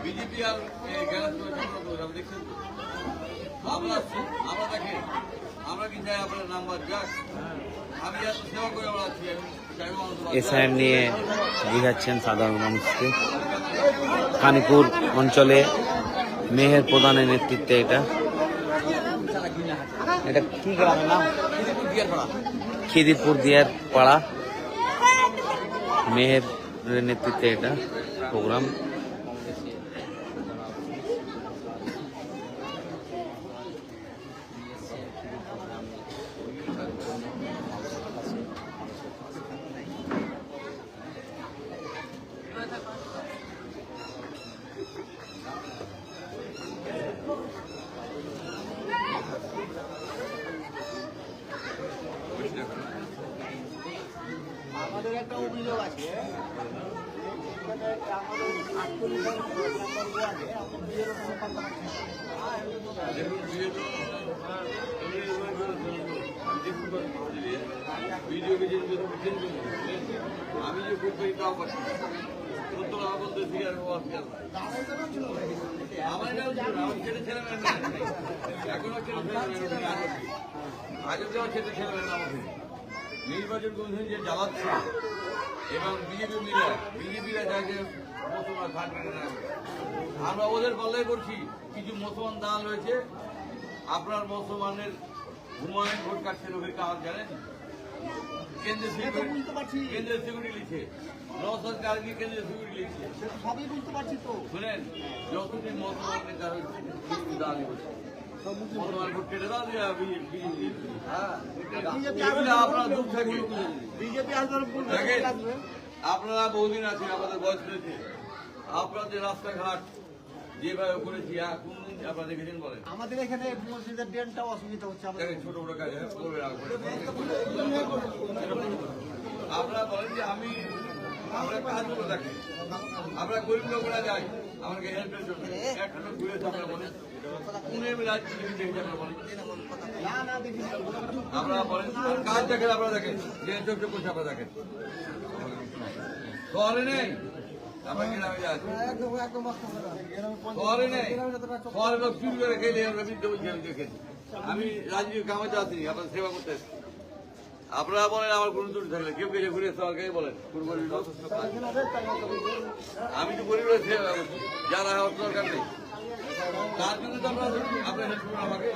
BJP আর দেখছেন তো আমরা দেখেন আমরা কি চাই আপনার নাম্বার যাক আমি এত সেবা করে আমরা আছি এসআইআর নিয়ে বুঝাচ্ছেন সাধারণ মানুষকে। খানিপুর অঞ্চলে মেহের প্রধানের নেতৃত্বে এটা কি গ্রামের নাম? খিদিরপুর দিয়ার পাড়া। মেহের নেতৃত্বে এটা প্রোগ্রাম। আমাদের একটা অভিযোগ আছে আমি যে করছি তাও পাচ্ছি এখনো আগে ছেলে ছেলে আমাকে নির্বাচন কমিশন যে জ্বালাচ্ছে এবং বিজেপিরা যাকে মুসলমান ঘাট কেটে রাখবে আমরা ওদের পাল্লাই করছি। কিছু মুসলমান দান রয়েছে আপনার মুসলমানের হুমায়ুন ভোট কাটছে লোকের কাজ জানেন কেন্দ্রের সিকিউরিটি লিখছে নওশাদ কারগি কেন্দ্রের সিকিউরিটি লিখছে সবই বুঝতে পারছি তো। শুনেন যতদিন মুসলমানদের কারো দান করছে মুসলমান ভোট কেটে দাও আপনার দুঃখ থাকে বিজেপি আসবে আপনারা বহুদিন আছেন আমাদের বয়স হয়েছে আপনাদের রাস্তাঘাট যেভাবে করেছি কোনদিন আপনারা দেখেছেন বলেন? আমাদের এখানে মসজিদের ড্রেনটাও অসুবিধা হচ্ছে। ছোট ছোট কাজ আপনারা বলেন যে আমরা কাজ করে থাকি আমরা গরিব লোকরা যাই আমাকে হেল্পের জন্য একটা ঘুরে আমরা বলেন আপনারা বলেন কাজ দেখেন আপনারা দেখেন যে চোখ করছে আপনারা দেখেন শহরে নেই আমার গ্রামে যাচ্ছি শহরে নেই শহরে লোক চুরি করে খেলে দেখেন আমি রাজনীতির কামাতে আসিনি আপনার সেবা করতে আপনারা বলেন আমার কোন দূর থাকলে কেউ কেউ ঘুরে সরকারি বলেন আমি তো গরিবের সেবা করছি যারা হওয়ার দরকার নেই তার জন্য তো আমরা আপনার হেল্প করুন আমাকে